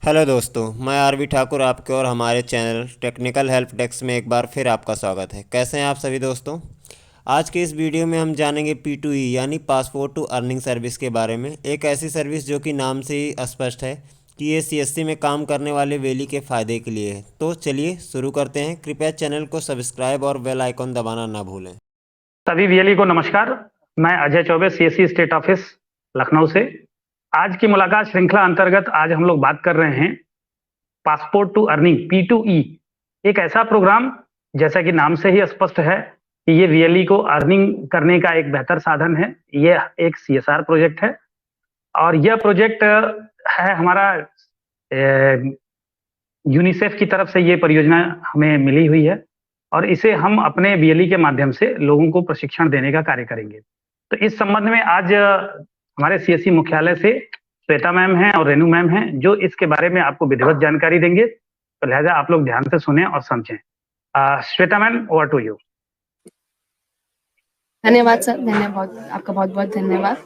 Hello दोस्तों, मैं RV Thakur आपके और हमारे चैनल टेक्निकल हेल्प डेस्क में एक बार फिर आपका स्वागत है। कैसे हैं आप सभी दोस्तों। आज के इस वीडियो में हम जानेंगे P2E यानी पासपोर्ट टू अर्निंग सर्विस के बारे में। एक ऐसी सर्विस जो कि नाम से ही स्पष्ट है कि ये CSC में काम करने वाले वैली के फ़ायदे के लिए है। तो चलिए शुरू करते हैं। कृपया चैनल को सब्सक्राइब और बेल आइकॉन दबाना ना भूलें। सभी वीएलई को नमस्कार। मैं Ajay Choubey, CSC state office Lucknow से। आज की मुलाकात श्रृंखला अंतर्गत आज हम लोग बात कर रहे हैं पासपोर्ट टू अर्निंग P2E। एक ऐसा प्रोग्राम, जैसा कि नाम से ही स्पष्ट है कि ये वीएलई को अर्निंग करने का एक बेहतर साधन है। ये एक CSR प्रोजेक्ट है और यह प्रोजेक्ट है हमारा यूनिसेफ की तरफ से। ये परियोजना हमें मिली हुई है और इसे हम अपने वीएलई के माध्यम से लोगों को प्रशिक्षण देने का कार्य करेंगे। तो इस संबंध में आज हमारे सीएससी मुख्यालय से श्वेता मैम हैं और रेनू मैम हैं, जो इसके बारे में आपको विधिवत जानकारी देंगे। तो लिहाजा आप लोग ध्यान से सुने और समझें। Shweta ma'am, over to you. धन्यवाद सर, धन्यवाद आपका, बहुत बहुत धन्यवाद।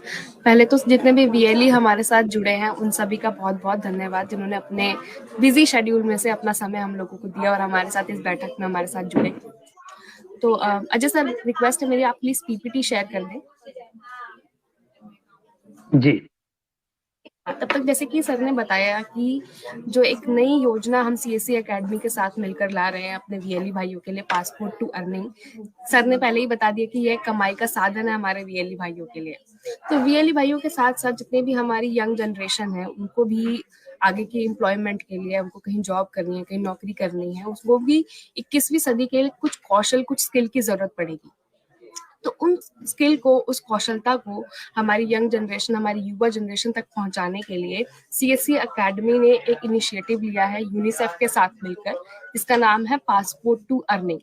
पहले तो जितने भी वीएलई हमारे साथ जुड़े हैं उन सभी का बहुत बहुत धन्यवाद, जिन्होंने अपने बिजी शेड्यूल में से अपना समय हम लोगों को दिया और हमारे साथ इस बैठक में हमारे साथ जुड़े। तो अजय सर, रिक्वेस्ट है मेरी, आप प्लीज पीपीटी शेयर कर दें। जी। तब तक जैसे कि सर ने बताया कि जो एक नई योजना हम सीएससी एकेडमी के साथ मिलकर ला रहे हैं अपने वीएलई भाइयों के लिए, पासपोर्ट टू अर्निंग। सर ने पहले ही बता दिया कि यह कमाई का साधन है हमारे वीएलई भाइयों के लिए। तो वीएलई भाइयों के साथ साथ जितने भी हमारी यंग जनरेशन है, उनको भी आगे की एम्प्लॉयमेंट के लिए, उनको कहीं जॉब करनी है, कहीं नौकरी करनी है, उसको भी 21वीं सदी के लिए कुछ कौशल, कुछ स्किल की जरूरत पड़ेगी। तो उन स्किल को, उस कौशलता को हमारी यंग जनरेशन, हमारी युवा जनरेशन तक पहुंचाने के लिए सीएससी एकेडमी ने एक इनिशिएटिव लिया है यूनिसेफ के साथ मिलकर, जिसका नाम है passport to earning.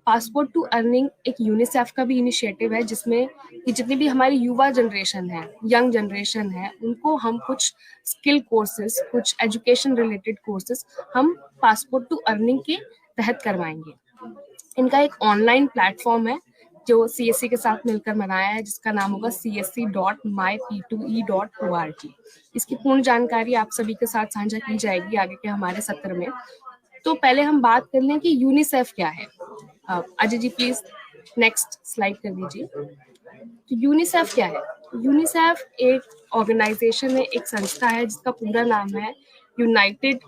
Passport to earning एक यूनिसेफ का भी इनिशिएटिव है, जिसमें कि जितनी भी हमारी युवा जनरेशन है, यंग जनरेशन है, उनको हम कुछ स्किल कोर्सेज, कुछ एजुकेशन रिलेटेड कोर्सेज हम पासपोर्ट टू अर्निंग के तहत करवाएंगे। इनका एक ऑनलाइन प्लेटफॉर्म है जो सीएससी के साथ मिलकर बनाया है, जिसका नाम होगा csc.myp2e.org। इसकी पूर्ण जानकारी आप सभी के साथ साझा की जाएगी आगे के हमारे सत्र में। तो पहले हम बात कर लें कि यूनिसेफ क्या है। Ajay ji please next slide कर दीजिए। तो यूनिसेफ क्या है? यूनिसेफ एक ऑर्गेनाइजेशन है, एक संस्था है जिसका पूरा नाम है यूनाइटेड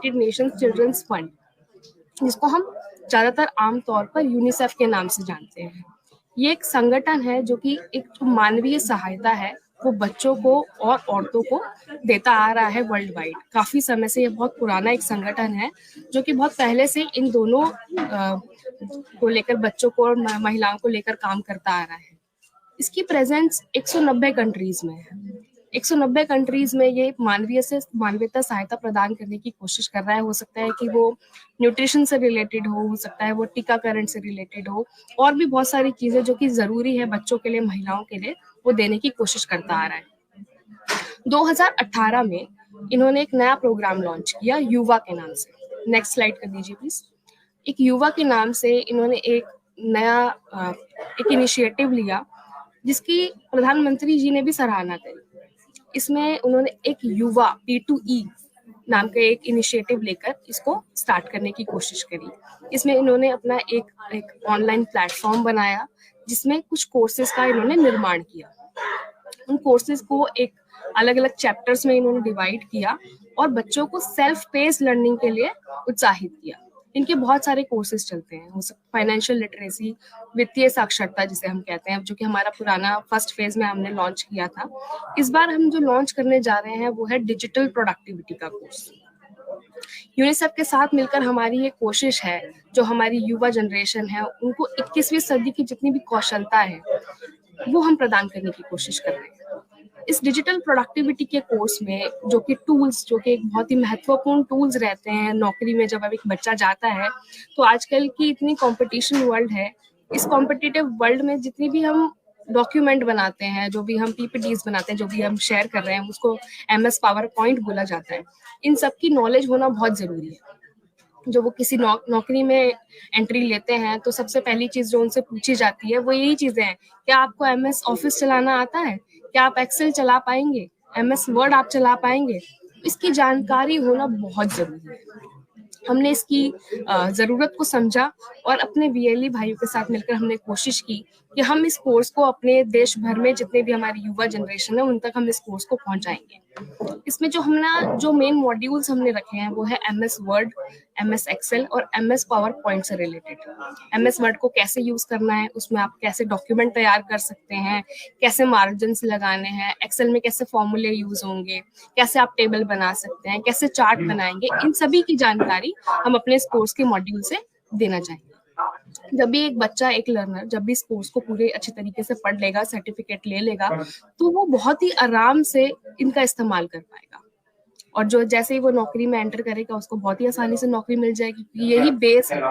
नेशंस चिल्ड्रंस फंड, जिसको हम ज्यादातर आमतौर पर यूनिसेफ के नाम से जानते हैं। ये एक संगठन है जो कि एक जो मानवीय सहायता है वो बच्चों को और औरतों को देता आ रहा है वर्ल्ड वाइड। काफी समय से ये बहुत पुराना एक संगठन है जो कि बहुत पहले से इन दोनों को लेकर, बच्चों को और महिलाओं को लेकर काम करता आ रहा है। इसकी प्रेजेंस 190 कंट्रीज में है। 190 कंट्रीज में ये मानवीयता सहायता प्रदान करने की कोशिश कर रहा है। हो सकता है कि वो न्यूट्रिशन से रिलेटेड हो सकता है वो टीकाकरण से रिलेटेड हो, और भी बहुत सारी चीजें जो कि जरूरी है बच्चों के लिए, महिलाओं के लिए, वो देने की कोशिश करता आ रहा है। 2018 में इन्होंने एक नया प्रोग्राम लॉन्च किया युवा के नाम से। नेक्स्ट स्लाइड कर दीजिए प्लीज। एक युवा के नाम से इन्होंने एक नया एक इनिशिएटिव लिया, जिसकी प्रधानमंत्री जी ने भी सराहना करी। इसमें उन्होंने एक युवा P2E नाम का एक इनिशिएटिव लेकर इसको स्टार्ट करने की कोशिश करी। इसमें इन्होंने अपना एक ऑनलाइन प्लेटफॉर्म बनाया, जिसमें कुछ कोर्सेज का इन्होंने निर्माण किया। उन कोर्सेज को एक अलग अलग चैप्टर्स में इन्होंने डिवाइड किया और बच्चों को सेल्फ पेस लर्निंग के लिए उत्साहित किया। इनके बहुत सारे कोर्सेज चलते हैं, फाइनेंशियल लिटरेसी, वित्तीय साक्षरता जिसे हम कहते हैं, जो कि हमारा पुराना फर्स्ट फेज में हमने लॉन्च किया था। इस बार हम जो लॉन्च करने जा रहे हैं वो है डिजिटल प्रोडक्टिविटी का कोर्स। यूनिसेफ के साथ मिलकर हमारी ये कोशिश है, जो हमारी युवा जनरेशन है उनको 21वीं सदी की जितनी भी कौशलता है वो हम प्रदान करने की कोशिश कर रहे हैं। इस डिजिटल प्रोडक्टिविटी के कोर्स में जो कि टूल्स, जो कि एक बहुत ही महत्वपूर्ण टूल्स रहते हैं नौकरी में जब अब एक बच्चा जाता है, तो आजकल की इतनी कंपटीशन वर्ल्ड है, इस कॉम्पिटिटिव वर्ल्ड में जितनी भी हम डॉक्यूमेंट बनाते हैं, जो भी हम पीपीटीज बनाते हैं, जो भी हम शेयर कर रहे हैं, उसको MS पावर पॉइंट बोला जाता है। इन सब की नॉलेज होना बहुत जरूरी है। जो वो किसी नौकरी में एंट्री लेते हैं तो सबसे पहली चीज जो उनसे पूछी जाती है वो यही चीजें हैं, क्या आपको MS ऑफिस चलाना आता है, क्या आप एक्सेल चला पाएंगे, MS वर्ड आप चला पाएंगे। इसकी जानकारी होना बहुत जरूरी है। हमने इसकी ज़रूरत को समझा और अपने वीएलई भाइयों के साथ मिलकर हमने कोशिश की कि हम इस कोर्स को अपने देश भर में जितने भी हमारी युवा जनरेशन है उन तक हम इस कोर्स को पहुंचाएंगे। इसमें जो मेन मॉड्यूल्स हमने रखे हैं वो है एमएस वर्ड, एमएस एक्सेल और एमएस पावर पॉइंट से रिलेटेड। एमएस वर्ड को कैसे यूज करना है, उसमें आप कैसे डॉक्यूमेंट तैयार कर सकते हैं, कैसे मार्जिन्स लगाने हैं, एक्सेल में कैसे फॉर्मूले यूज होंगे, कैसे आप टेबल बना सकते हैं, कैसे चार्ट बनाएंगे, इन सभी की जानकारी हम अपने इस कोर्स के मॉड्यूल से देना चाहेंगे। जब भी एक बच्चा, एक लर्नर जब भी इस कोर्स को पूरे अच्छे तरीके से पढ़ लेगा, सर्टिफिकेट ले लेगा, तो वो बहुत ही आराम से इनका इस्तेमाल कर पाएगा। और जो जैसे ही वो नौकरी में एंटर करेगा उसको बहुत ही आसानी से नौकरी मिल जाएगी, क्योंकि यही बेस है।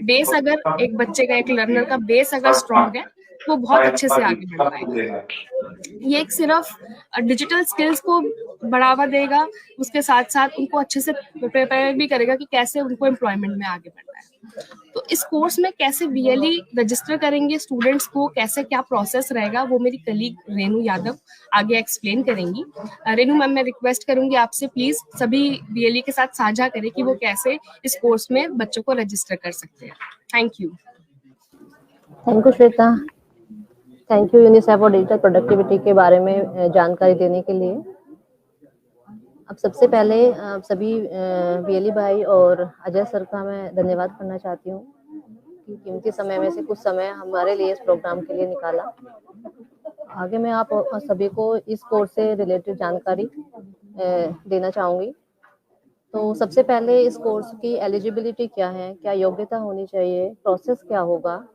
बेस अगर एक बच्चे का, एक लर्नर का बेस अगर स्ट्रांग है तो वो बहुत अच्छे से आगे बढ़ पाएगा। ये एक सिर्फ डिजिटल स्किल्स को बढ़ावा देगा, उसके साथ साथ उनको अच्छे से प्रिपेयर भी करेगा कि कैसे उनको एम्प्लॉयमेंट में आगे बढ़ना है। तो इस कोर्स में कैसे वीएलई रजिस्टर करेंगे स्टूडेंट्स को, कैसे क्या प्रोसेस रहेगा, वो मेरी कलीग रेनू यादव आगे एक्सप्लेन करेंगी। रेनू मैम, मैं रिक्वेस्ट करूंगी आपसे प्लीज सभी वीएलई के साथ साझा करें कि वो कैसे इस कोर्स में बच्चों को रजिस्टर कर सकते हैं। Thank you Shweta. Thank you UNICEF और डिजिटल प्रोडक्टिविटी के बारे में जानकारी देने के लिए। अब सबसे पहले सभी वीएलई भाई और अजय सर का मैं धन्यवाद करना चाहती हूँ कि कीमती समय में से कुछ समय हमारे लिए इस प्रोग्राम के लिए निकाला। आगे मैं आप सभी को इस कोर्स से रिलेटेड जानकारी देना चाहूँगी। तो सबसे पहले इस कोर्स की एलिजिबिलिटी क्या है, क्या योग्यता होनी चाहिए, प्रोसेस क्या होगा,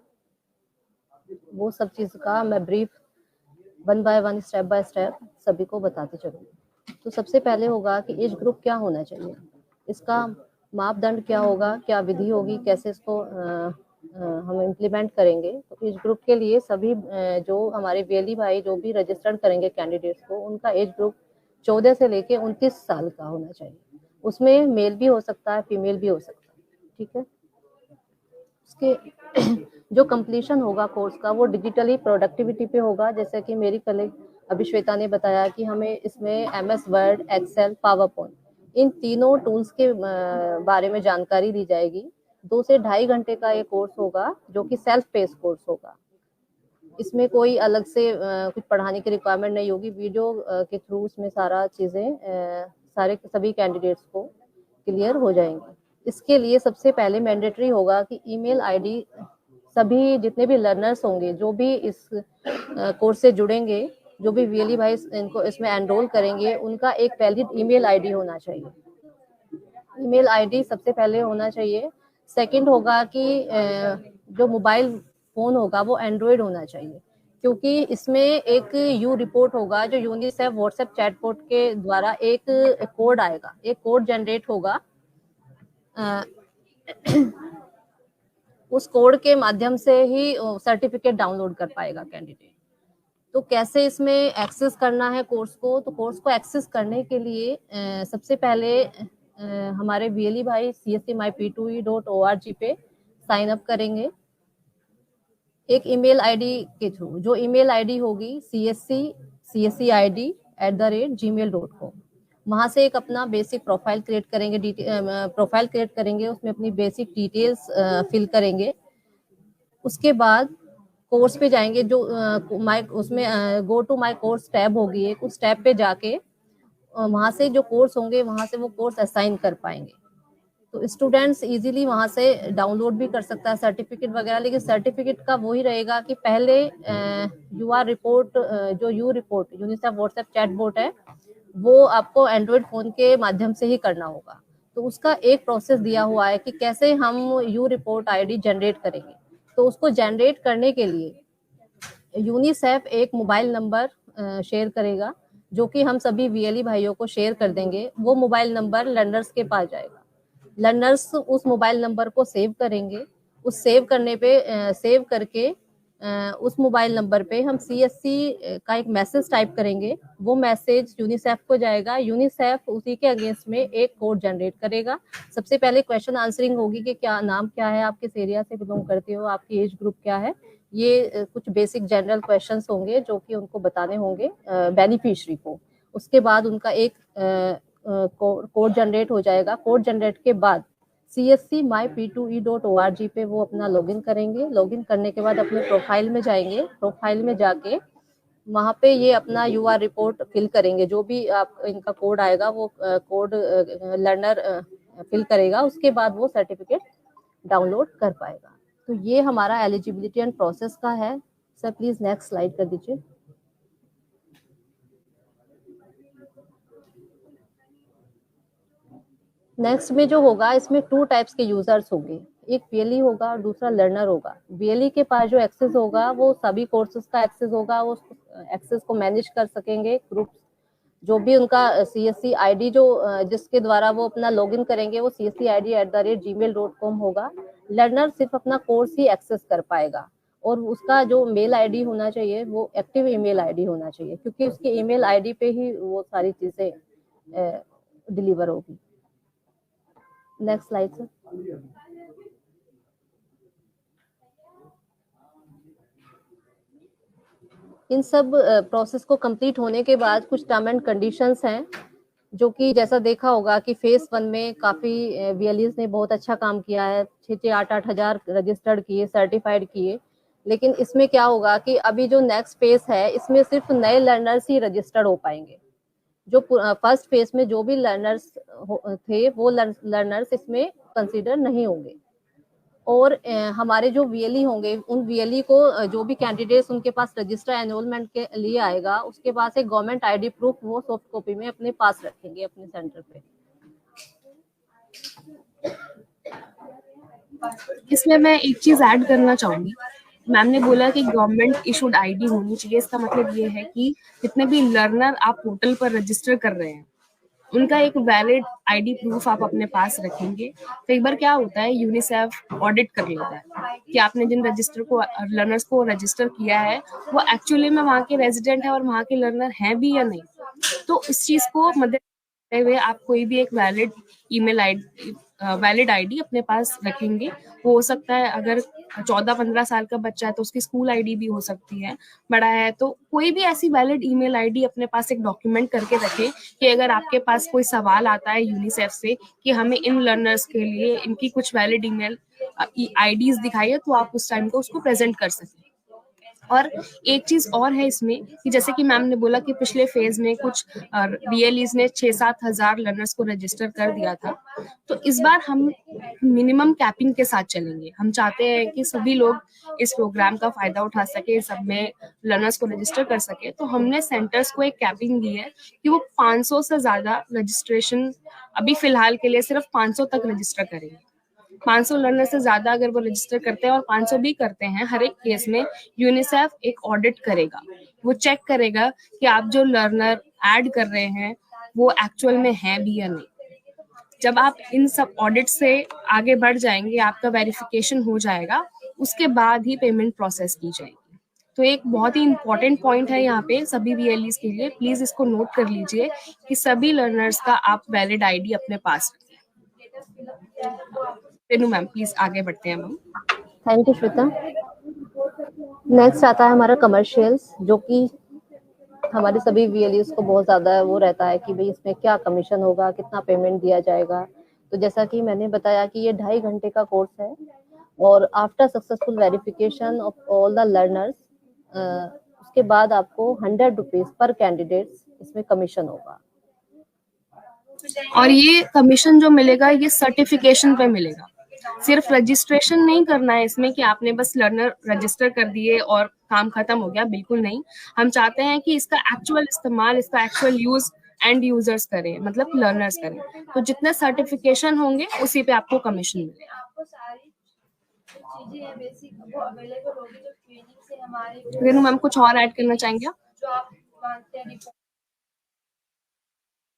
वो सब चीज़ का मैं brief 1 by 1 step by step सभी को बताती चलूँगी। तो सबसे पहले होगा कि एज ग्रुप क्या होना चाहिए, इसका मापदंड क्या होगा, क्या विधि होगी, कैसे इसको हम इम्प्लीमेंट करेंगे। तो एज ग्रुप के लिए सभी जो हमारे वीएलई भाई जो भी रजिस्टर्ड करेंगे कैंडिडेट्स को, उनका एज ग्रुप 14 से लेके 29 साल का होना चाहिए। उसमें मेल भी हो सकता है, फीमेल भी हो सकता है, ठीक है। उसके जो कंप्लीशन होगा कोर्स का वो डिजिटली प्रोडक्टिविटी पे होगा। जैसे कि मेरी कलीग अभी श्वेता ने बताया कि हमें इसमें MS Word, Excel, PowerPoint, इन तीनों टूल्स के बारे में जानकारी दी जाएगी। 2 से 2.5 घंटे का ये कोर्स होगा जो कि सेल्फ पेस कोर्स होगा। इसमें कोई अलग से कुछ पढ़ाने की रिक्वायरमेंट नहीं होगी। वीडियो के थ्रू उसमें सारा चीज़ें सभी कैंडिडेट्स को क्लियर हो जाएंगी। इसके लिए सबसे पहले मैंडेटरी होगा कि ईमेल आईडी, सभी जितने भी लर्नर्स होंगे जो भी इस कोर्स से जुड़ेंगे, जो भी वीएलई भाई इनको इसमें एनरोल करेंगे, उनका एक वैलिड ईमेल आईडी होना चाहिए। ईमेल आईडी सबसे पहले होना चाहिए। सेकंड होगा कि जो मोबाइल फोन होगा वो एंड्रॉयड होना चाहिए, क्योंकि इसमें एक यू रिपोर्ट होगा जो यूनिसेफ व्हाट्सएप चैटबॉट के द्वारा एक कोड आएगा, एक कोड जनरेट होगा। उस कोड के माध्यम से ही सर्टिफिकेट डाउनलोड कर पाएगा कैंडिडेट। तो कैसे इसमें एक्सेस करना है कोर्स को, तो कोर्स को एक्सेस करने के लिए सबसे पहले हमारे वीएलई भाई cscmyp2e.org पे साइन अप करेंगे एक ईमेल आईडी के थ्रू। जो ईमेल आईडी होगी cscid@gmail.com। वहाँ से एक अपना बेसिक प्रोफाइल क्रिएट करेंगे, उसमें अपनी बेसिक डिटेल्स फिल करेंगे। उसके बाद कोर्स पे जाएंगे, जो उसमें go to my course tab होगी एक, उस टैब पे जाके वहाँ से जो कोर्स होंगे वहाँ से वो कोर्स असाइन कर पाएंगे। तो स्टूडेंट्स इजीली वहाँ से डाउनलोड भी कर सकता है सर्टिफिकेट वगैरह। लेकिन सर्टिफिकेट का वही रहेगा कि पहले यूआर रिपोर्ट, जो you report UNICEF WhatsApp chatbot है, वो आपको एंड्रॉयड फोन के माध्यम से ही करना होगा। तो उसका एक प्रोसेस दिया हुआ है कि कैसे हम यू रिपोर्ट आईडी जनरेट करेंगे। तो उसको जनरेट करने के लिए यूनिसेफ एक मोबाइल नंबर शेयर करेगा, जो कि हम सभी वीएलई भाइयों को शेयर कर देंगे। वो मोबाइल नंबर लर्नर्स के पास जाएगा। लर्नर्स उस मोबाइल नंबर को सेव करेंगे। उस सेव करके उस मोबाइल नंबर पे हम सीएससी का एक मैसेज टाइप करेंगे। वो मैसेज यूनिसेफ को जाएगा। यूनिसेफ उसी के अगेंस्ट में एक कोड जनरेट करेगा। सबसे पहले क्वेश्चन आंसरिंग होगी कि क्या नाम क्या है, आप किस एरिया से बिलोंग करते हो, आपकी एज ग्रुप क्या है। ये कुछ बेसिक जनरल क्वेश्चंस होंगे जो कि उनको बताने होंगे बेनिफिशियरी को। उसके बाद उनका एक कोड जनरेट हो जाएगा। कोड जनरेट के बाद cscmyp2e.org पे वो अपना लॉगिन करेंगे। लॉगिन करने के बाद अपने प्रोफाइल में जाएंगे। प्रोफाइल में जाके वहाँ पे ये अपना यूआर रिपोर्ट फिल करेंगे। जो भी आप इनका कोड आएगा वो कोड लर्नर फिल करेगा। उसके बाद वो सर्टिफिकेट डाउनलोड कर पाएगा। तो ये हमारा एलिजिबिलिटी एंड प्रोसेस का है। सर प्लीज नेक्स्ट स्लाइड कर दीजिए। नेक्स्ट में जो होगा इसमें 2 टाइप्स के यूजर्स होंगे। एक वीएलई होगा और दूसरा लर्नर होगा। वीएलई के पास जो एक्सेस होगा वो सभी कोर्सेज का एक्सेस होगा। वो एक्सेस को मैनेज कर सकेंगे। ग्रुप जो भी उनका CSC ID जो जिसके द्वारा वो अपना लॉगिन करेंगे वो cscid@gmail.com होगा। लर्नर सिर्फ अपना कोर्स ही एक्सेस कर पाएगा और उसका जो मेल आईडी होना चाहिए वो एक्टिव ईमेल आईडी होना चाहिए, क्योंकि उसके ईमेल आईडी पे ही वो सारी चीजें डिलीवर होगी। Next slide sir. इन सब प्रोसेस को कंप्लीट होने के बाद कुछ टर्म एंड कंडीशंस हैं, जो कि जैसा देखा होगा कि फेज 1 में काफी वीएलईज ने बहुत अच्छा काम किया है। 6-8 हजार रजिस्टर्ड किए, सर्टिफाइड किए। लेकिन इसमें क्या होगा कि अभी जो नेक्स्ट फेज है इसमें सिर्फ नए लर्नर्स ही रजिस्टर्ड हो पाएंगे। जो फर्स्ट फेज में जो भी लर्नर्स थे वो लर्नर्स इसमें कंसीडर नहीं होंगे। और हमारे जो वीएलई होंगे उन वीएलई को जो भी कैंडिडेट्स उनके पास रजिस्टर एनरोलमेंट के लिए आएगा उसके पास एक गवर्नमेंट आईडी प्रूफ वो सॉफ्ट कॉपी में अपने पास रखेंगे अपने सेंटर पे। इसमें मैं एक चीज ऐड करना चाहूंगी। मैम ने बोला कि गवर्नमेंट इशूड आईडी होनी चाहिए। इसका मतलब ये है कि जितने भी लर्नर आप पोर्टल पर रजिस्टर कर रहे हैं उनका एक वैलिड आईडी प्रूफ आप अपने पास रखेंगे। कई बार क्या होता है यूनिसेफ ऑडिट कर लेता है कि आपने जिन लर्नर्स को रजिस्टर किया है वो एक्चुअली में वहाँ के रेजिडेंट है और वहाँ के लर्नर हैं भी या नहीं। तो इस चीज को मद्देनजर रखते हुए आप कोई भी एक वैलिड आईडी अपने पास रखेंगे। वो हो सकता है अगर 14-15 साल का बच्चा है तो उसकी स्कूल आईडी भी हो सकती है। बड़ा है तो कोई भी ऐसी वैलिड ईमेल आईडी अपने पास एक डॉक्यूमेंट करके रखें कि अगर आपके पास कोई सवाल आता है यूनिसेफ से कि हमें इन लर्नर्स के लिए इनकी कुछ वैलिड ईमेल आईडीज दिखाइए, तो आप उस टाइम को उसको प्रेजेंट कर सकें। और एक चीज और है इसमें कि जैसे कि मैम ने बोला कि पिछले फेज में कुछ वीएलईज ने 6-7 हजार लर्नर्स को रजिस्टर कर दिया था, तो इस बार हम मिनिमम कैपिंग के साथ चलेंगे। हम चाहते हैं कि सभी लोग इस प्रोग्राम का फायदा उठा सके, सब में लर्नर्स को रजिस्टर कर सके। तो हमने सेंटर्स को एक कैपिंग दी है कि वो 500 से ज्यादा रजिस्ट्रेशन अभी फिलहाल के लिए सिर्फ 500 तक रजिस्टर करेंगे। 500 लर्नर से ज्यादा अगर वो रजिस्टर करते हैं और 500 भी करते हैं, हर एक केस में यूनिसेफ एक ऑडिट करेगा। वो चेक करेगा कि आप जो लर्नर ऐड कर रहे हैं वो एक्चुअल में है भी या नहीं। जब आप इन सब ऑडिट से आगे बढ़ जाएंगे, आपका वेरिफिकेशन हो जाएगा, उसके बाद ही पेमेंट प्रोसेस की जाएगी। तो एक बहुत ही इंपॉर्टेंट पॉइंट है यहाँ पे सभी वीएलईज के लिए, प्लीज इसको नोट कर लीजिए कि सभी लर्नर्स का आप वैलिड आईडी अपने पास रखें। रेनू मैम प्लीज आगे बढ़ते हैं ma'am. Thank you Shweta. Next आता है हमारा कमर्शियल्स, जो कि हमारे सभी वीएलईज को बहुत ज्यादा वो रहता है कि भाई इसमें क्या कमीशन होगा, कितना पेमेंट दिया जाएगा। तो जैसा कि मैंने बताया कि ये 2.5 घंटे का कोर्स है और after successful verification of all the learners उसके बाद आपको 100 रुपीज पर कैंडिडेट इसमें कमीशन होगा। और ये कमीशन जो मिलेगा ये सर्टिफिकेशन पे मिलेगा। सिर्फ रजिस्ट्रेशन नहीं करना है इसमें कि आपने बस लर्नर रजिस्टर कर दिए और काम खत्म हो गया, बिल्कुल नहीं। हम चाहते हैं कि इसका एक्चुअल इस्तेमाल, इसका एक्चुअल यूज एंड यूजर्स करें, मतलब लर्नर्स करें। तो जितने सर्टिफिकेशन होंगे उसी पे आपको कमीशन मिलेगा। रेनू मैम कुछ और ऐड करना चाहेंगे आप?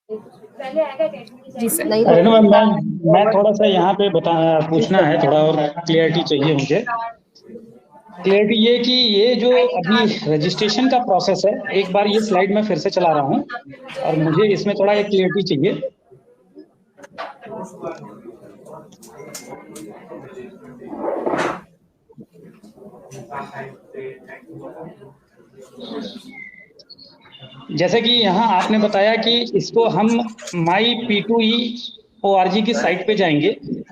जी सर। रेनू मैम, मैं थोड़ा सा यहाँ पे पूछना है, थोड़ा और क्लियरिटी चाहिए मुझे। क्लियरिटी ये कि ये जो अभी रजिस्ट्रेशन का प्रोसेस है, एक बार ये स्लाइड मैं फिर से चला रहा हूँ और मुझे इसमें थोड़ा एक क्लियरिटी चाहिए। जैसे कि यहाँ आपने बताया कि इसको हम माई P2E.org की साइट पे जाएंगे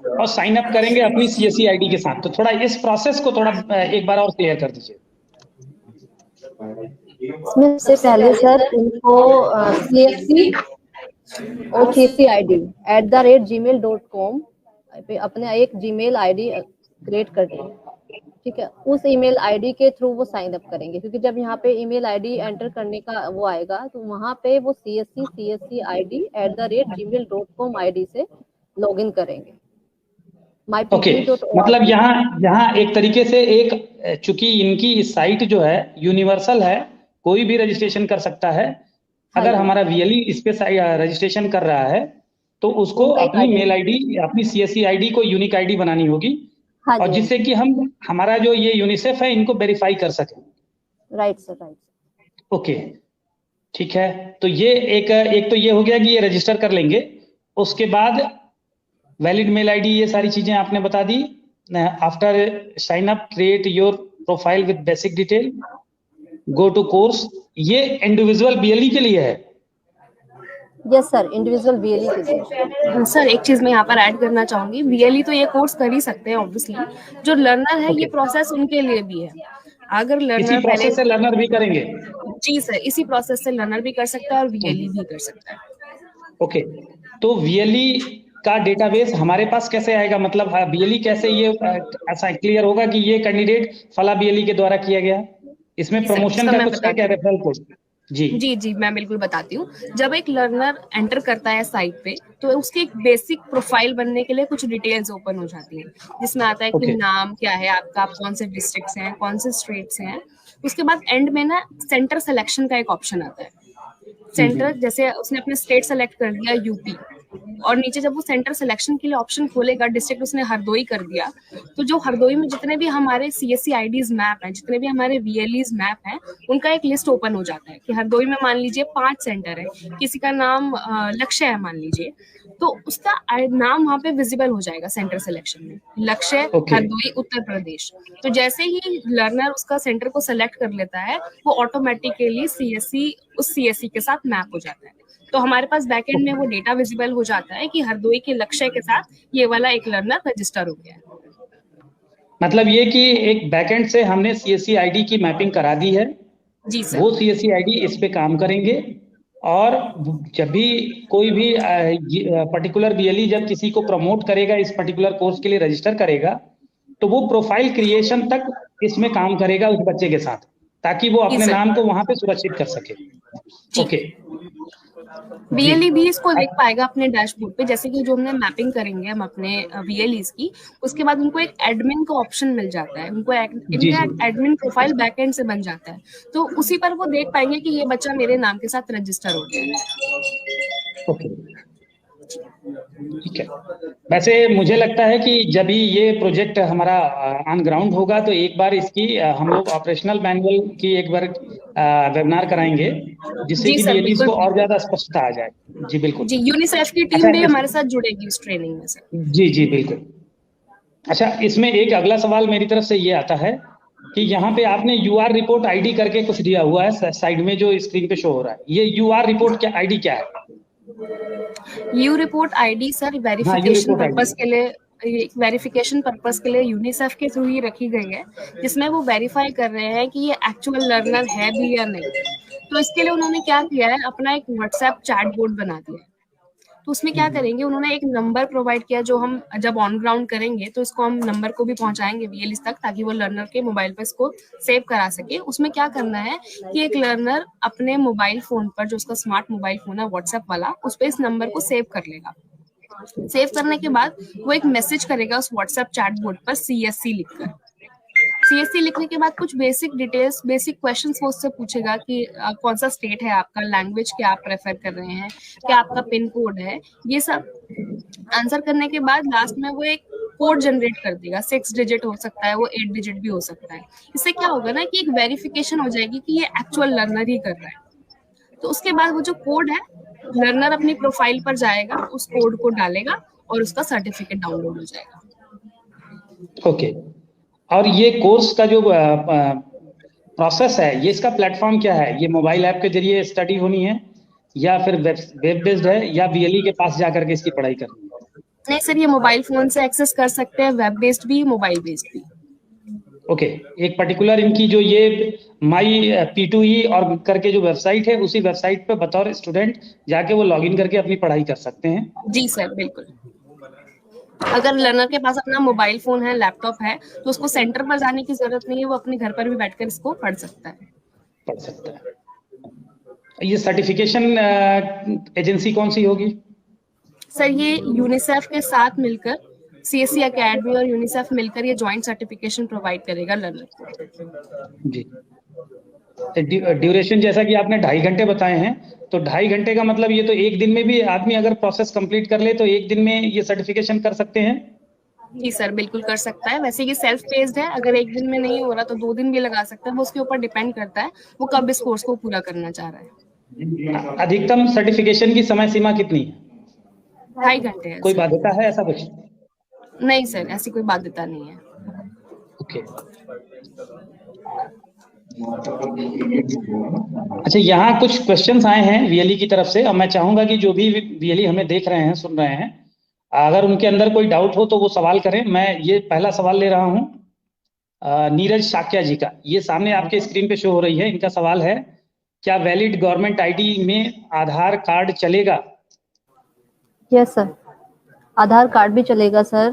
और साइन अप करेंगे अपनी CSE आईडी के साथ। तो थोड़ा इस प्रोसेस को थोड़ा एक बार और क्लियर कर दीजिए। इसमें से पहले सर इनको CSC और CSCID @gmail.com पे अपने एक जीमेल आईडी क्रिएट कर दें, ठीक है। उस ईमेल आईडी के थ्रू वो साइन अप करेंगे, क्योंकि जब यहाँ पे ईमेल आईडी एंटर करने का वो आएगा तो वहाँ पे वो CSCID @gmail.com आईडी से लॉगिन करेंगे। ओके, मतलब यहाँ एक तरीके से एक, चूंकि इनकी साइट जो है यूनिवर्सल है, कोई भी रजिस्ट्रेशन कर सकता है। अगर हमारा VLE इस पे रजिस्ट्रेशन कर रहा है तो उसको अपनी मेल आईडी, अपनी CSE आईडी को यूनिक आईडी बनानी होगी, और जिससे कि हम हमारा जो ये यूनिसेफ है इनको वेरीफाई कर सकें। Right sir, right. ओके, ठीक है। तो ये एक तो ये हो गया कि ये रजिस्टर कर लेंगे। उसके बाद वैलिड मेल आईडी, ये सारी चीजें आपने बता दी। After sign up create your profile with basic detail, go to course. ये इंडिविजुअल BLE के लिए है। यस सर, इंडिविजुअल BLE के लिए। सर एक चीज मैं यहाँ पर ऐड करना चाहूंगी, BLE तो ये कोर्स कर ही सकते हैं ऑब्वियसली, जो लर्नर है ये प्रोसेस उनके लिए भी है। अगर लर्नर पहले से लर्नर भी करेंगे। जी सर, इसी प्रोसेस से लर्नर भी कर सकता है और VLE भी कर सकता है। ओके, तो VLE का डेटाबेस हमारे पास कैसे आएगा? मतलब BLE कैसे ये ऐसा क्लियर होगा कि ये कैंडिडेट फला BLE के द्वारा किया गया? इसमें प्रमोशन का कुछ है क्या, रेफरल कोड? जी, मैं बिल्कुल बताती हूँ। जब एक लर्नर एंटर करता है साइट पे तो उसकी एक बेसिक प्रोफाइल बनने के लिए कुछ डिटेल्स ओपन हो जाती हैं, जिसमें आता है कि नाम क्या है आपका, आप कौन से डिस्ट्रिक्ट हैं, कौन से स्टेट्स हैं। उसके बाद एंड में ना सेंटर सिलेक्शन का एक ऑप्शन आता है। सेंटर, जैसे उसने अपने स्टेट सेलेक्ट कर दिया UP, और नीचे जब वो सेंटर सिलेक्शन के लिए ऑप्शन खोलेगा, डिस्ट्रिक्ट उसने हरदोई कर दिया, तो जो हरदोई में जितने भी हमारे CSE IDs मैप हैं, जितने भी हमारे VLEs मैप हैं, उनका एक लिस्ट ओपन हो जाता है कि हरदोई में मान लीजिए 5 सेंटर है, किसी का नाम लक्ष्य है मान लीजिए, तो उसका नाम वहाँ पे विजिबल हो जाएगा सेंटर सिलेक्शन में, लक्ष्य हरदोई उत्तर प्रदेश। तो जैसे ही लर्नर उसका सेंटर को सेलेक्ट कर लेता है, वो ऑटोमेटिकली CSE उस CSE के साथ मैप हो जाता है। तो हमारे पास बैकएंड में वो डेटा विजिबल हो जाता है कि हरदोई के लक्ष्य के साथ ये वाला एक लर्नर रजिस्टर हो गया है। मतलब ये कि एक बैकएंड से हमने CSE आईडी की मैपिंग करा दी है। जी सर। वो CSE आईडी इस पे काम करेंगे, और जब भी कोई भी पर्टिकुलर BLE जब किसी को प्रमोट करेगा, इस पर्टिकुलर कोर्स के लिए रजिस्टर करेगा, तो वो प्रोफाइल क्रिएशन तक इसमें काम करेगा उस बच्चे के साथ, ताकि वो अपने नाम को वहां पे सुरक्षित कर सके। ओके, VLE भी इसको देख पाएगा अपने डैशबोर्ड पे, जैसे कि जो हमने मैपिंग करेंगे हम अपने VLEs की, उसके बाद उनको एक एडमिन का ऑप्शन मिल जाता है, उनको इनका एडमिन प्रोफाइल बैकएंड से बन जाता है, तो उसी पर वो देख पाएंगे कि ये बच्चा मेरे नाम के साथ रजिस्टर हो गया है। ओके, ठीक है। वैसे मुझे लगता है कि जब भी ये प्रोजेक्ट हमारा ऑन ग्राउंड होगा तो एक बार इसकी हम लोग ऑपरेशनल मैनुअल की एक बार वेबिनार कराएंगे, जिससे कि BLEs को और ज्यादा स्पष्टता आ जाए। जी बिल्कुल जी, यूनिसेफ की टीम भी हमारे साथ जुड़ेगी इस ट्रेनिंग में सर। जी बिल्कुल। अच्छा, इसमें एक अगला सवाल मेरी तरफ से ये आता है कि यहाँ पे आपने UR रिपोर्ट ID करके कुछ दिया हुआ है साइड में, जो स्क्रीन पे शो हो रहा है, ये UR रिपोर्ट क्या ID क्या है? You report ID sir verification purpose के लिए, वेरिफिकेशन पर्पस के लिए यूनिसेफ के थ्रू ही रखी गई है, जिसमें वो वेरीफाई कर रहे हैं कि ये एक्चुअल लर्नर है भी या नहीं। तो इसके लिए उन्होंने क्या किया है, अपना एक WhatsApp चैट बोर्ड बना दिया है। तो उसमें क्या करेंगे, उन्होंने एक नंबर प्रोवाइड किया, जो हम जब ऑन ग्राउंड करेंगे तो इसको हम नंबर को भी पहुंचाएंगे VLEs तक, ताकि वो लर्नर के मोबाइल पर इसको सेव करा सके। उसमें क्या करना है कि एक लर्नर अपने मोबाइल फोन पर, जो उसका स्मार्ट मोबाइल फोन है WhatsApp वाला, उस पर इस नंबर को सेव कर लेगा। सेव करने के बाद वो एक मैसेज करेगा उस WhatsApp चैट बोर्ड पर CSC लिखकर। CSC लिखने के बाद कुछ बेसिक डिटेल्स, बेसिक क्वेश्चंस वो उससे पूछेगा कि कौन सा स्टेट है आपका, लैंग्वेज क्या आप प्रेफर कर रहे हैं, क्या आपका पिन कोड है, ये सब आंसर करने के बाद लास्ट में वो एक कोड जनरेट कर देगा। 6 डिजिट हो सकता है, वो 8 डिजिट भी हो सकता है। इससे क्या होगा ना कि एक वेरिफिकेशन हो जाएगी कि ये एक्चुअल लर्नर ही कर रहा है। तो उसके बाद वो जो कोड है, लर्नर अपनी प्रोफाइल पर जाएगा, उस कोड को डालेगा और उसका सर्टिफिकेट डाउनलोड हो जाएगा। ओके, और ये कोर्स का जो प्रोसेस है, ये इसका प्लेटफॉर्म क्या है? ये मोबाइल ऐप के जरिए स्टडी होनी है या फिर वेब बेस्ड है या बीएलई के पास जाकर के इसकी पढ़ाई करनी है? नहीं सर, ये मोबाइल फोन से एक्सेस कर सकते हैं, वेब बेस्ड भी, मोबाइल बेस्ड भी। ओके, एक पर्टिकुलर इनकी जो ये माई P2E और करके जो वेबसाइट है, उसी वेबसाइट पे बतौर स्टूडेंट जाके वो लॉगिन करके अपनी पढ़ाई कर सकते हैं। जी सर, बिल्कुल। अगर लर्नर के पास अपना मोबाइल फोन है, लैपटॉप है, तो उसको सेंटर पर जाने की जरूरत नहीं है, वो अपने घर पर भी बैठकर इसको पढ़ सकता है। ये सर्टिफिकेशन एजेंसी कौन सी होगी? सर ये यूनिसेफ के साथ मिलकर, CSE एकेडमी और यूनिसेफ मिलकर ये ज्वाइंट सर्टिफिकेशन प्रोवाइड करेगा लर्नर को। जी, ड्यूरेशन जैसा कि आपने 2.5 घंटे बताए हैं, तो 2.5 घंटे का मतलब ये तो एक दिन में भी आदमी अगर प्रोसेस कंप्लीट कर ले तो एक दिन में ये सर्टिफिकेशन कर सकते हैं? जी सर, बिल्कुल कर सकता है। वैसे ये सेल्फ पेस्ड है, अगर एक दिन में नहीं हो रहा तो 2 दिन भी लगा सकता है, वो उसके ऊपर डिपेंड करता है वो कब इस कोर्स को पूरा करना चाह रहा है। अधिकतम सर्टिफिकेशन की समय सीमा कितनी है? 2.5 घंटे है। कोई बाध्यता है ऐसा कुछ? नहीं सर, ऐसी कोई बाध्यता नहीं है। ओके। अच्छा, यहाँ कुछ क्वेश्चंस आए हैं वीएलई की तरफ से, और मैं चाहूंगा कि जो भी वीएलई हमें देख रहे हैं, सुन रहे हैं, अगर उनके अंदर कोई डाउट हो तो वो सवाल करें। मैं ये पहला सवाल ले रहा हूँ नीरज शाक्या जी का। ये सामने आपके स्क्रीन पे शो हो रही है। इनका सवाल है, क्या वैलिड गवर्नमेंट आईडी में आधार कार्ड चलेगा? यस सर, आधार कार्ड भी चलेगा सर,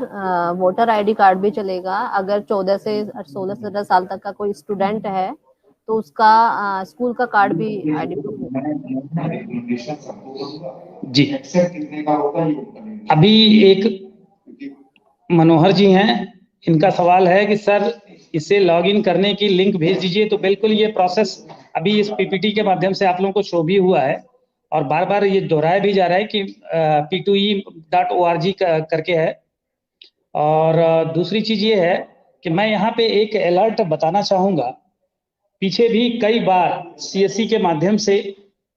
वोटर आईडी कार्ड भी चलेगा। अगर 14 से 16 से 17 साल तक का कोई स्टूडेंट है तो उसका स्कूल का कार्ड भी आईडी प्रूफ। जी, अभी एक मनोहर जी हैं, इनका सवाल है कि सर इसे लॉगिन करने की लिंक भेज दीजिए। तो बिल्कुल ये प्रोसेस अभी इस पीपीटी के माध्यम से आप लोगों को शो भी हुआ है और बार बार ये दोहराया भी जा रहा है कि p2e.org करके है। और दूसरी चीज ये है कि मैं यहाँ पे एक अलर्ट बताना चाहूंगा। पीछे भी कई बार सीएससी के माध्यम से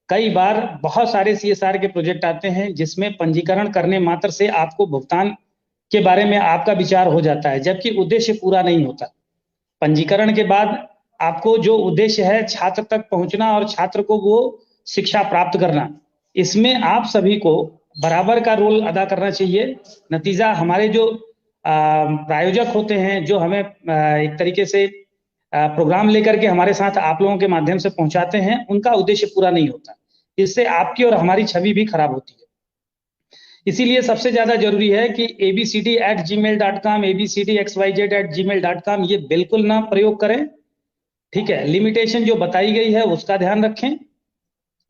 कई बार बहुत सारे सीएसआर के प्रोजेक्ट आते हैं जिसमें पंजीकरण करने मात्र से आपको भुगतान के बारे में आपका विचार हो जाता है, जबकि उद्देश्य पूरा नहीं होता। पंजीकरण के बाद आपको जो उद्देश्य है छात्र तक पहुंचना और छात्र को वो शिक्षा प्राप्त करना, इसमें आप सभी को बराबर का रोल अदा करना चाहिए। नतीजा हमारे जो प्रायोजक होते हैं, जो हमें एक तरीके से प्रोग्राम लेकर के हमारे साथ आप लोगों के माध्यम से पहुंचाते हैं, उनका उद्देश्य पूरा नहीं होता। इससे आपकी और हमारी छवि भी खराब होती है। इसीलिए सबसे ज्यादा जरूरी है कि abcd@gmail.com, abcdxyz@gmail.com ये बिल्कुल ना प्रयोग करें। ठीक है, लिमिटेशन जो बताई गई है उसका ध्यान रखें,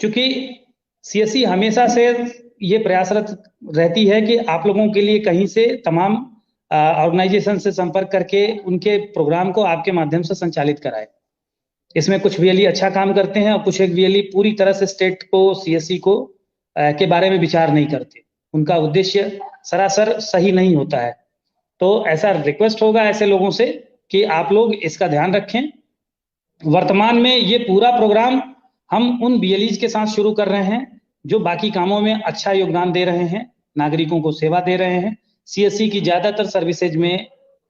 क्योंकि सीएससी हमेशा से ये प्रयासरत रहती है कि आप लोगों के लिए कहीं से तमाम ऑर्गेनाइजेशन से संपर्क करके उनके प्रोग्राम को आपके माध्यम से संचालित कराए। इसमें कुछ वीएलई अच्छा काम करते हैं और कुछ एक वीएलई पूरी तरह से स्टेट को, सीएससी को के बारे में विचार नहीं करते। उनका उद्देश्य सरासर सही नहीं होता है। तो ऐसा रिक्वेस्ट होगा ऐसे लोगों से कि आप लोग इसका ध्यान रखें। वर्तमान में ये पूरा प्रोग्राम हम उन बीएलईज के साथ शुरू कर रहे हैं जो बाकी कामों में अच्छा योगदान दे रहे हैं, नागरिकों को सेवा दे रहे हैं। सीएससी की ज्यादातर सर्विसेज में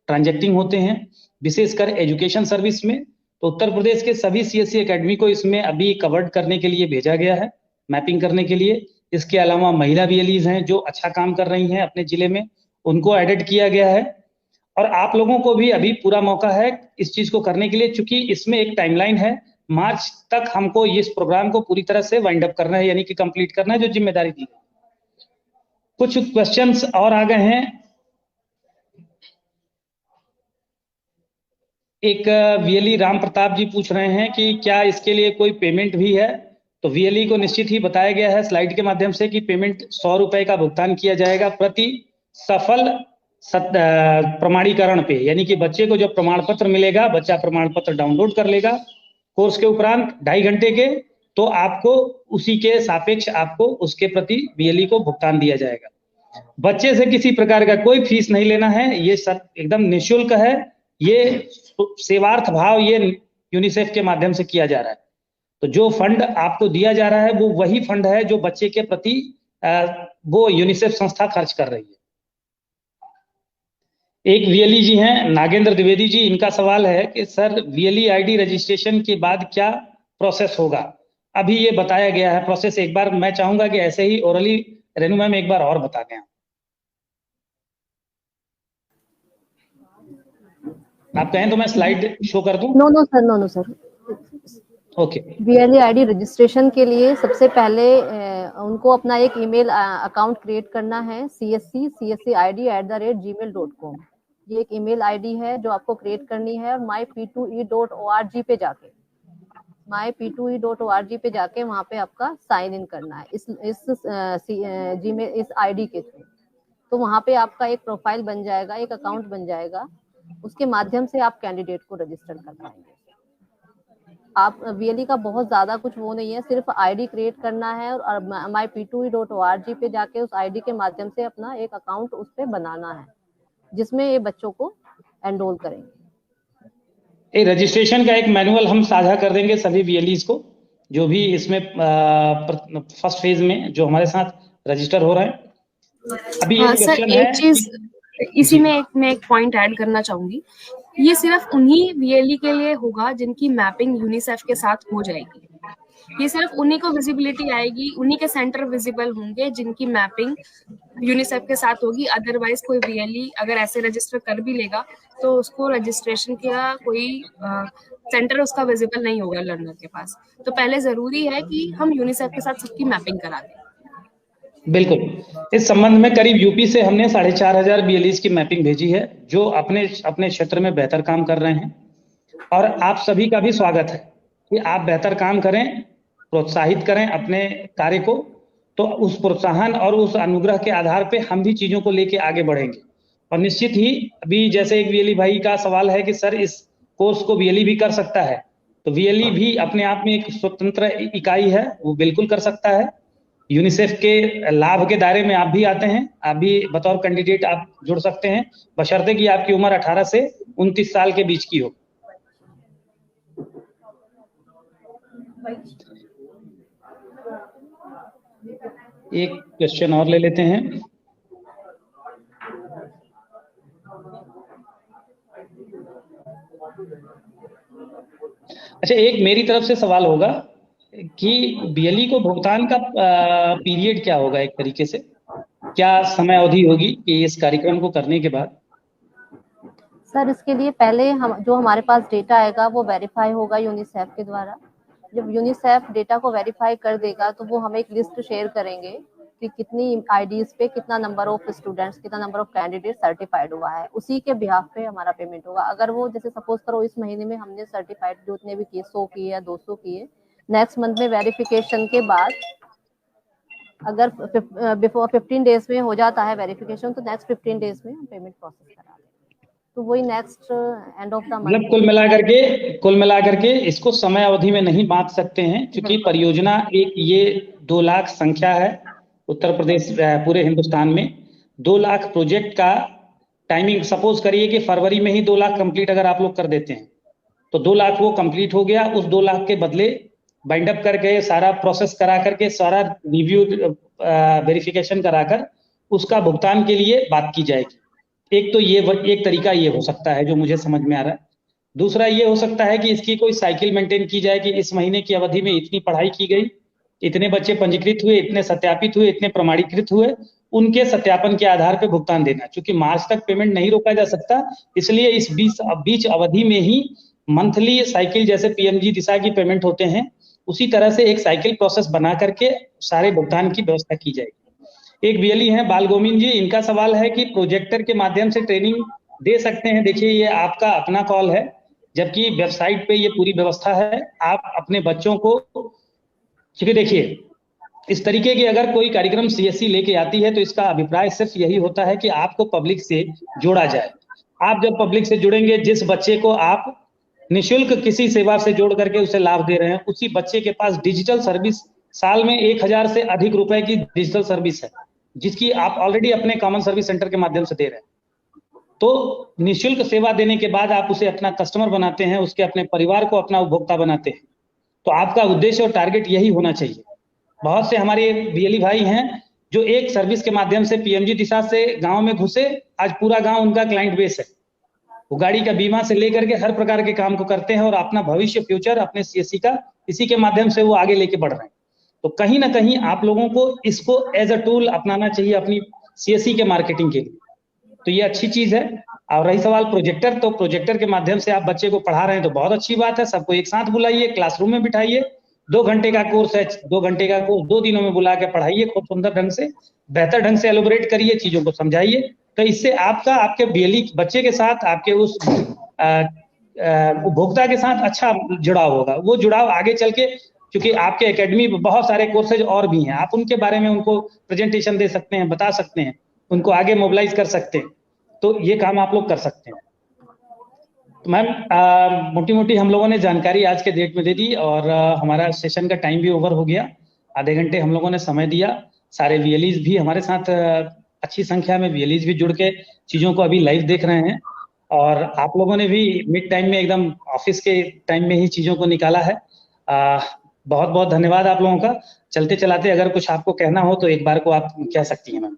ट्रांजैक्टिंग होते हैं, विशेषकर एजुकेशन सर्विस में। तो उत्तर प्रदेश के सभी सीएससी एकेडमी को इसमें अभी कवर्ड करने के लिए भेजा गया है, मैपिंग करने के लिए। इसके अलावा महिला बीएलईज हैं जो अच्छा काम कर रही हैं अपने जिले में, उनको एडेड किया गया है। और आप लोगों को भी अभी पूरा मौका है इस चीज को करने के लिए, चूंकि इसमें एक टाइमलाइन है। मार्च तक हमको इस प्रोग्राम को पूरी तरह से वाइंड अप करना है, यानी कि कंप्लीट करना है, जो जिम्मेदारी दी है। कुछ क्वेश्चंस और आ गए हैं। एक वीएलई राम प्रताप जी पूछ रहे हैं कि क्या इसके लिए कोई पेमेंट भी है? तो वीएलई को निश्चित ही बताया गया है स्लाइड के माध्यम से कि पेमेंट 100 रुपए का भुगतान किया जाएगा प्रति सफल प्रमाणीकरण पे। यानी कि बच्चे को जब प्रमाण पत्र मिलेगा, बच्चा प्रमाण पत्र डाउनलोड कर लेगा कोर्स के उपरांत 2.5 घंटे के, तो आपको उसी के सापेक्ष आपको उसके प्रति वीएलई को भुगतान दिया जाएगा। बच्चे से किसी प्रकार का कोई फीस नहीं लेना है, ये सब एकदम निःशुल्क है। ये सेवार्थ भाव ये यूनिसेफ के माध्यम से किया जा रहा है। तो जो फंड आपको दिया जा रहा है वो वही फंड है जो बच्चे के प्रति वो यूनिसेफ संस्था खर्च कर रही है। एक वीएलई जी हैं नागेंद्र द्विवेदी जी, इनका सवाल है कि सर वीएलई आईडी रजिस्ट्रेशन के बाद क्या प्रोसेस होगा? अभी ये बताया गया है प्रोसेस, एक बार मैं चाहूंगा कि ऐसे ही ओरली रेनू मैम एक बार और बता दें। आप कहें तो मैं स्लाइड शो कर दूं? No sir. Okay. VLE ID registration के लिए सबसे पहले उनको अपना एक ईमेल अकाउंट क्रिएट करना है, cscid@gmail.com। ये एक ईमेल आईडी है जो आपको क्रिएट करनी है, और myp2e.org पे जाके myp2e.org पे जाके वहाँ पे आपका साइन इन करना है इस जीमेल इस आईडी के थ्रू। तो वहाँ पे आपका एक प्रोफाइल बन जाएगा, एक अकाउंट बन जाएगा, उसके माध्यम से आप कैंडिडेट को रजिस्टर कर पाएंगे। आप वीएलई का बहुत ज्यादा कुछ वो नहीं है, सिर्फ आईडी क्रिएट करना है और myp2e.org पे जाके उस आईडी के माध्यम से अपना एक अकाउंट उस पे बनाना है, जिसमें ये बच्चों को एनरोल करेंगे। रजिस्ट्रेशन का एक मैनुअल हम साझा कर देंगे सभी वीएलईज को, जो भी इसमें फर्स्ट फेज में जो हमारे साथ रजिस्टर हो रहे हैं। अभी सर एक चीज इसी में मैं एक पॉइंट ऐड करना चाहूंगी, ये सिर्फ उन्हीं वीएलई के लिए होगा जिनकी मैपिंग यूनिसेफ के साथ हो जाएगी। ये सिर्फ उन्हीं को विजिबिलिटी आएगी, उन्हीं के सेंटर विजिबल होंगे जिनकी मैपिंग यूनिसेफ के साथ होगी। अदरवाइज कोई वीएलई अगर ऐसे रजिस्टर कर भी लेगा तो उसको रजिस्ट्रेशन का कोई सेंटर उसका विजिबल नहीं होगा लर्नर के पास। तो पहले जरूरी है कि हम यूनिसेफ के साथ सबकी मैपिंग करा दें। बिल्कुल, इस संबंध में करीब यूपी से हमने 4500 बीएलईज की मैपिंग भेजी है, जो अपने क्षेत्र में बेहतर काम कर रहे हैं। और आप सभी का भी स्वागत है कि आप बेहतर काम करें, प्रोत्साहित करें अपने कार्य को। तो उस प्रोत्साहन और उस अनुग्रह के आधार पे हम भी चीजों को लेके आगे बढ़ेंगे। और निश्चित ही अभी जैसे एक वीएलई भाई का सवाल है कि सर इस कोर्स को वीएलई भी कर सकता है, तो वीएलई भी अपने आप में एक स्वतंत्र इकाई है, वो बिल्कुल कर सकता है। यूनिसेफ के लाभ के दायरे में आप भी आते हैं, आप भी बतौर कैंडिडेट आप जुड़ सकते हैं, बशर्ते कि आपकी उम्र 18 से 29 साल के बीच की हो। एक क्वेश्चन और ले लेते हैं। अच्छा, एक मेरी तरफ से सवाल होगा कि बीएलई को भुगतान का पीरियड क्या होगा? एक तरीके से क्या समय अवधि होगी कि इस कार्यक्रम को करने के बाद? सर इसके लिए पहले जो हमारे पास डेटा आएगा वो वेरीफाई होगा यूनिसेफ के द्वारा। जब यूनिसेफ डेटा को वेरीफाई कर देगा तो वो हमें एक लिस्ट शेयर करेंगे कि कितनी आईडीज पे कितना नंबर ऑफ स्टूडेंट्स, कितना नंबर ऑफ कैंडिडेट सर्टिफाइड हुआ है, उसी के बिहाफ पे हमारा पेमेंट होगा। अगर वो जैसे सपोज करो इस महीने में हमने सर्टिफाइड जो उतने भी किए 100 किए या 200 किए, नेक्स्ट मंथ में वेरिफिकेशन के बाद अगर बिफोर 15 डेज में हो जाता है वेरिफिकेशन, तो नेक्स्ट 15 डेज में हम पेमेंट प्रोसेस करा देंगे। तो वही next end of the month. मतलब कुल मिलाकर के इसको समय अवधि में नहीं बांट सकते हैं, क्योंकि परियोजना एक ये 2 लाख संख्या है उत्तर प्रदेश पूरे हिंदुस्तान में। 2 लाख प्रोजेक्ट का टाइमिंग, सपोज करिए कि फरवरी में ही 2 लाख कंप्लीट अगर आप लोग कर देते हैं तो 2 लाख वो कंप्लीट हो गया। उस 2 लाख के बदले बाइंड अप करके सारा प्रोसेस करा करके सारा रिव्यू वेरिफिकेशन कराकर उसका भुगतान के लिए बात की जाएगी। एक तो ये एक तरीका ये हो सकता है जो मुझे समझ में आ रहा है। दूसरा ये हो सकता है कि इसकी कोई साइकिल मेंटेन की जाए कि इस महीने की अवधि में इतनी पढ़ाई की गई, इतने बच्चे पंजीकृत हुए, इतने सत्यापित हुए, इतने प्रमाणीकृत हुए, उनके सत्यापन के आधार पर भुगतान देना। क्योंकि मार्च तक पेमेंट नहीं रोका जा सकता, इसलिए इस बीच अवधि में ही मंथली साइकिल, जैसे पीएमजी दिशा की पेमेंट होते हैं, उसी तरह से एक साइकिल प्रोसेस बना करके सारे भुगतान की व्यवस्था की जाएगी। एक बीएलई हैं बाल गोविंद जी, इनका सवाल है कि प्रोजेक्टर के माध्यम से ट्रेनिंग दे सकते हैं? देखिए, ये आपका अपना कॉल है, जबकि वेबसाइट पे ये पूरी व्यवस्था है। आप अपने बच्चों को, क्योंकि देखिए इस तरीके की अगर कोई कार्यक्रम सीएससी लेके आती है तो इसका अभिप्राय सिर्फ यही होता है कि आपको पब्लिक से जोड़ा जाए। आप जब पब्लिक से जुड़ेंगे, जिस बच्चे को आप निःशुल्क किसी सेवा से जोड़ करके उसे लाभ दे रहे हैं, उसी बच्चे के पास डिजिटल सर्विस साल में 1000 से अधिक रुपए की डिजिटल सर्विस है, जिसकी आप ऑलरेडी अपने कॉमन सर्विस सेंटर के माध्यम से दे रहे हैं। तो निःशुल्क सेवा देने के बाद आप उसे अपना कस्टमर बनाते हैं, उसके अपने परिवार को अपना उपभोक्ता बनाते हैं। तो आपका उद्देश्य और टारगेट यही होना चाहिए। बहुत से हमारे बीएलई भाई हैं जो एक सर्विस के माध्यम से पीएमजी दिशा से गांव में घुसे, आज पूरा गांव उनका क्लाइंट बेस है। वो गाड़ी का बीमा से लेकर के हर प्रकार के काम को करते हैं और अपना भविष्य फ्यूचर अपने सीएससी का इसी के माध्यम से वो आगे लेके बढ़ रहे हैं। तो कहीं ना कहीं आप लोगों को इसको एज अ टूल अपनाना चाहिए अपनी सीएससी के मार्केटिंग के लिए। तो ये अच्छी चीज है। और रही सवाल प्रोजेक्टर, तो प्रोजेक्टर के माध्यम से आप बच्चे को पढ़ा रहे हैं तो बहुत अच्छी बात है। सबको एक साथ बुलाइए, क्लासरूम में बिठाइए, 2 घंटे का कोर्स है, 2 घंटे का कोर्स 2 दिनों में बुला के पढ़ाइए, खूब सुंदर ढंग से, बेहतर ढंग से एलोबरेट करिए, चीजों को समझाइए। तो इससे आपका आपके बीएलई बच्चे के साथ, आपके उस उपभोक्ता के साथ अच्छा जुड़ाव होगा। वो जुड़ाव आगे चल के, क्योंकि आपके एकेडमी में बहुत सारे कोर्सेज और भी हैं, आप उनके बारे में उनको प्रेजेंटेशन दे सकते हैं, बता सकते हैं, उनको आगे मोबिलाइज कर सकते हैं। तो ये काम आप लोग कर सकते हैं। तो मैम मोटी मोटी हम लोगों ने जानकारी आज के डेट में दे दी और हमारा सेशन का टाइम भी ओवर हो गया। आधे घंटे हम लोगों ने समय दिया। सारे वीएलईज भी हमारे साथ अच्छी संख्या में वीएलईज भी जुड़ के चीज़ों को अभी लाइव देख रहे हैं और आप लोगों ने भी मिड टाइम में एकदम ऑफिस के टाइम में ही चीज़ों को निकाला है। बहुत बहुत धन्यवाद आप लोगों का। चलते चलाते अगर कुछ आपको कहना हो तो एक बार को आप कह सकती हैं ma'am.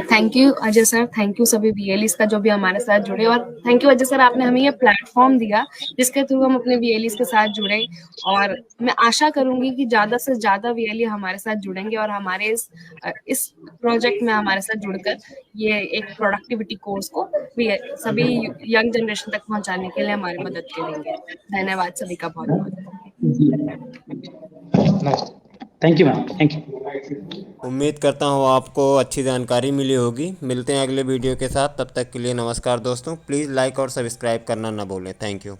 Thank you Ajay sir, thank you सभी वीएलईज का जो भी हमारे साथ जुड़े, और थैंक यू अजय सर, आपने हमें ये प्लेटफॉर्म दिया जिसके थ्रू हम अपने वीएलईज के साथ जुड़े। और मैं आशा करूंगी कि ज्यादा से ज्यादा वीएलई हमारे साथ जुड़ेंगे और हमारे इस प्रोजेक्ट में हमारे साथ जुड़कर ये एक प्रोडक्टिविटी कोर्स को भी सभी यंग जनरेशन तक पहुंचाने के लिए हमारी मदद करेंगे। धन्यवाद सभी का बहुत बहुत। Thank you ma'am, thank you. उम्मीद करता हूँ आपको अच्छी जानकारी मिली होगी। मिलते हैं अगले वीडियो के साथ, तब तक के लिए नमस्कार दोस्तों। प्लीज़ लाइक और सब्सक्राइब करना ना भूलें। Thank you.